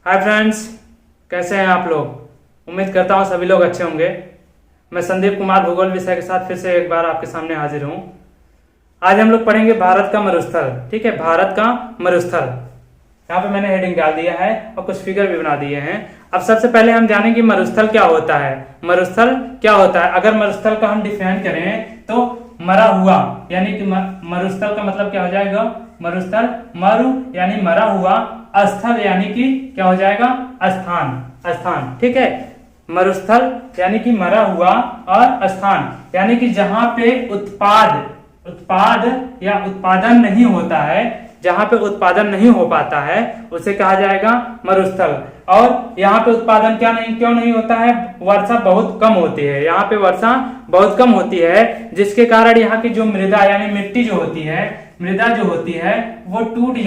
Hi friends, कैसे हैं आप लोग। उम्मीद करता हूँ सभी लोग अच्छे होंगे। मैं संदीप कुमार भूगोल विषय के साथ फिर से एक बार आपके सामने हाजिर हूँ। आज हम लोग पढ़ेंगे भारत का मरुस्थल। ठीक है, भारत का मरुस्थल। यहाँ पे मैंने हेडिंग डाल दिया है और कुछ फिगर भी बना दिए हैं। अब सबसे पहले हम जानेंगे मरुस्थल क्या होता है। मरुस्थल क्या होता है, अगर मरुस्थल का हम डिफाइन करें तो मरा हुआ, यानी कि मरुस्थल का मतलब क्या हो जाएगा। मरुस्थल, मरु यानी मरा हुआ, स्थल यानी कि क्या हो जाएगा, स्थान। स्थान, ठीक है। मरुस्थल यानी कि मरा हुआ और स्थान यानी कि जहां पे उत्पाद या उत्पादन नहीं होता है, जहां पे उत्पादन नहीं हो पाता है उसे कहा जाएगा मरुस्थल। और यहाँ पे उत्पादन क्यों नहीं होता है, वर्षा बहुत कम होती है। यहाँ पे वर्षा बहुत कम होती है, जिसके कारण यहाँ की जो मृदा यानी मिट्टी जो होती है, मृदा जो होती है वो टूट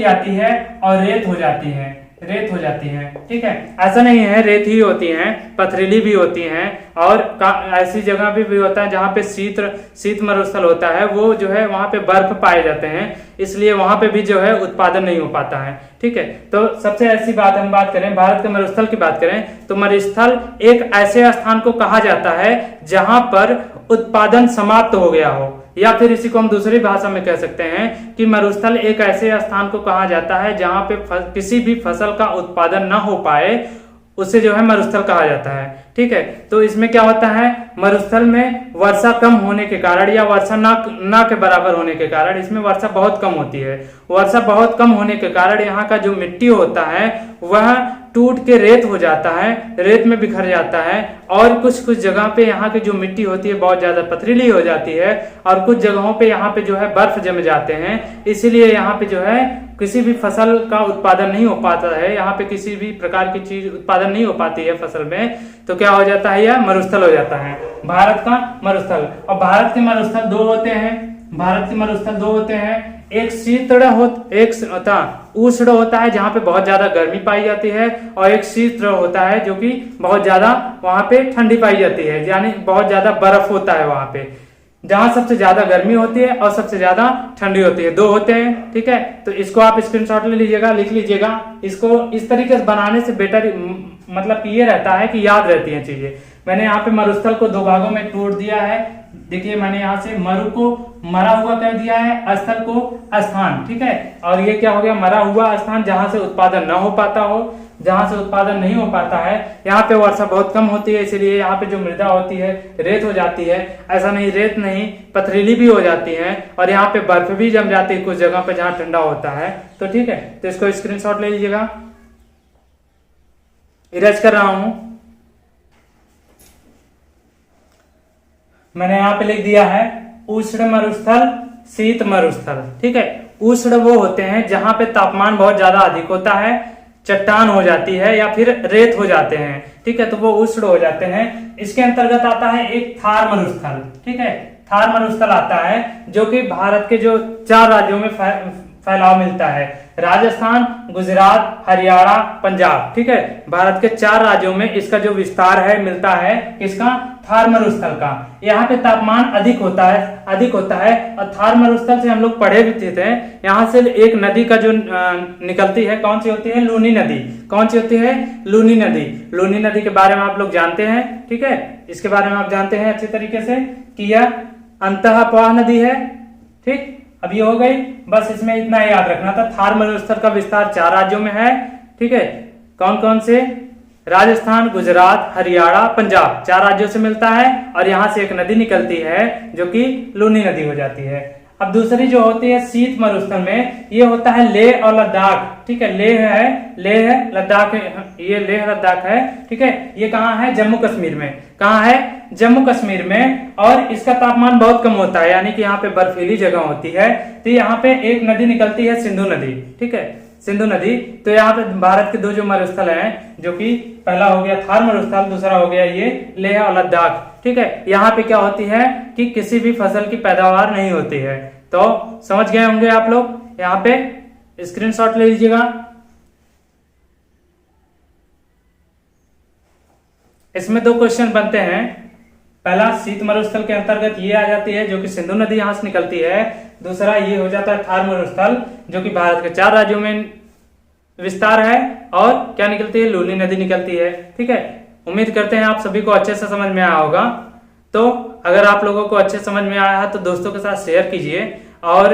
जाती है और रेत हो जाती है। ठीक है, ऐसा नहीं है रेत ही होती हैं, पथरीली भी होती हैं और ऐसी जगह भी होता है जहाँ पे शीत मरुस्थल होता है, वो जो है वहां पे बर्फ पाए जाते हैं, इसलिए वहां पे भी जो है उत्पादन नहीं हो पाता है। ठीक है, तो सबसे ऐसी बात हम बात करें, भारत के मरुस्थल की बात करें तो मरुस्थल एक ऐसे स्थान को कहा जाता है जहां पर उत्पादन समाप्त हो गया हो, या फिर इसी को हम दूसरी भाषा में कह सकते हैं कि मरुस्थल एक ऐसे स्थान को कहा जाता है जहां पे किसी भी फसल का उत्पादन न हो पाए, उसे जो है मरुस्थल कहा जाता है। ठीक है, तो इसमें क्या होता है, मरुस्थल में वर्षा कम होने के कारण या वर्षा ना के बराबर होने के कारण इसमें वर्षा बहुत कम होती है। वर्षा बहुत कम होने के कारण यहाँ का जो मिट्टी होता है वह टूट के रेत हो जाता है, रेत में बिखर जाता है, और कुछ जगह पे यहाँ की जो मिट्टी होती है बहुत ज्यादा पथरीली हो जाती है, और कुछ जगहों पे यहाँ पे जो है बर्फ जम जाते हैं, इसीलिए यहाँ पे जो है किसी भी फसल का उत्पादन नहीं हो पाता है। यहाँ पे किसी भी प्रकार की चीज उत्पादन नहीं हो पाती है फसल में, तो क्या हो जाता है, यह मरुस्थल हो जाता है, भारत का मरुस्थल। और भारत के मरुस्थल दो होते हैं, एक उष्ण होता है जहाँ पे बहुत ज्यादा गर्मी पाई जाती है, और एक शीत होता है जो कि बहुत ज्यादा वहां पे ठंडी पाई जाती है, यानी बहुत ज्यादा बर्फ होता है वहां पे, जहां सबसे ज्यादा गर्मी होती है और सबसे ज्यादा ठंडी होती है। दो होते हैं, ठीक है। तो इसको आप स्क्रीनशॉट ले लीजिएगा, लिख लीजिएगा। इसको इस तरीके से बनाने से बेटर मतलब ये रहता है कि याद रहती हैं चीजें। मैंने यहाँ पे मरुस्थल को दो भागों में तोड़ दिया है। देखिए, मैंने यहाँ से मरु को मरा हुआ कर दिया है, स्थल को स्थान। ठीक है, और ये क्या हो गया, मरा हुआ स्थान जहां से उत्पादन न हो पाता हो, जहां से उत्पादन नहीं हो पाता है। यहाँ पे वर्षा बहुत कम होती है, इसलिए यहाँ पे जो मृदा होती है रेत हो जाती है। ऐसा नहीं, रेत नहीं, पथरीली भी हो जाती है, और यहाँ पे बर्फ भी जम जाती है कुछ जगह पे जहाँ ठंडा होता है। तो ठीक है, तो इसको स्क्रीनशॉट ले लीजिएगा। इरेज कर रहा हूं, मैंने यहाँ पे लिख दिया है उष्ण मरुस्थल, शीत मरुस्थल। ठीक है, उष्ण वो होते हैं जहां पे तापमान बहुत ज्यादा अधिक होता है, चट्टान हो जाती है या फिर रेत हो जाते हैं। ठीक है, तो वो उष्ण हो जाते हैं। इसके अंतर्गत आता है एक थार मरुस्थल। ठीक है, थार मरुस्थल आता है जो कि भारत के जो 4 राज्यों में फैलाव मिलता है, राजस्थान, गुजरात, हरियाणा, पंजाब। ठीक है, भारत के 4 राज्यों में इसका जो विस्तार है मिलता है, किसका, थार मरुस्थल का। यहाँ पे तापमान अधिक होता है। और थार मरुस्थल से हम लोग पढ़े भी थे, यहाँ से एक नदी का जो निकलती है, कौन सी होती है, लूनी नदी। कौन सी होती है, लूनी नदी। लूनी नदी के बारे में आप लोग जानते हैं। ठीक है, इसके बारे में आप जानते हैं अच्छे तरीके से कि यह अंतःप्रवाह नदी है। ठीक, अब ये हो गई, बस इसमें इतना याद रखना था। थार मरुस्थल का विस्तार 4 राज्यों में है। ठीक है, कौन कौन से, राजस्थान, गुजरात, हरियाणा, पंजाब, 4 राज्यों से मिलता है, और यहां से एक नदी निकलती है जो कि लूनी नदी हो जाती है। अब दूसरी जो होती है शीत मरुस्थल में, ये होता है लेह और लद्दाख। ठीक है, लेह है, लद्दाख है, ये लेह लद्दाख है। ठीक है, ये कहाँ है, जम्मू कश्मीर में। कहाँ है, जम्मू कश्मीर में, और इसका तापमान बहुत कम होता है, यानी कि यहाँ पे बर्फीली जगह होती है। तो यहाँ पे एक नदी निकलती है, सिंधु नदी। ठीक है, सिंधु नदी। तो यहाँ पे भारत के 2 जो मरुस्थल हैं, जो कि पहला हो गया थार मरुस्थल, दूसरा हो गया ये लेह और लद्दाख। ठीक है, यहाँ पे क्या होती है कि किसी भी फसल की पैदावार नहीं होती है। तो समझ गए होंगे आप लोग, यहाँ पे स्क्रीनशॉट ले लीजिएगा। इसमें 2 क्वेश्चन बनते हैं। पहला, शीत मरुस्थल के अंतर्गत ये आ जाती है जो कि सिंधु नदी यहां से निकलती है। दूसरा ये हो जाता है थार मरुस्थल, जो कि भारत के 4 राज्यों में विस्तार है और क्या निकलती है, लूनी नदी निकलती है। ठीक है, उम्मीद करते हैं आप सभी को अच्छे से समझ में आया होगा। तो अगर आप लोगों को अच्छे समझ में आया है तो दोस्तों के साथ शेयर कीजिए और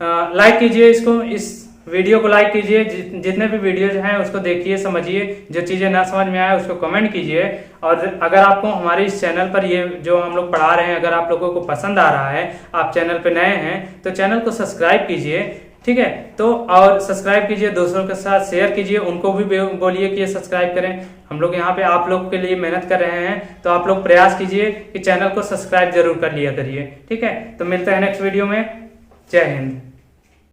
लाइक कीजिए, इस वीडियो को लाइक कीजिए। जितने भी वीडियोज हैं उसको देखिए, समझिए, जो चीजें ना समझ में आए उसको कमेंट कीजिए। और अगर आपको हमारे इस चैनल पर ये जो हम लोग पढ़ा रहे हैं अगर आप लोगों को पसंद आ रहा है, आप चैनल पे नए हैं तो चैनल को सब्सक्राइब कीजिए। ठीक है, तो और सब्सक्राइब कीजिए, दूसरों के साथ शेयर कीजिए, उनको भी बोलिए कि ये सब्सक्राइब करें। हम लोग यहाँ पे आप लोग के लिए मेहनत कर रहे हैं, तो आप लोग प्रयास कीजिए कि चैनल को सब्सक्राइब जरूर कर लिया करिए। ठीक है, तो मिलते हैं नेक्स्ट वीडियो में। जय हिंद।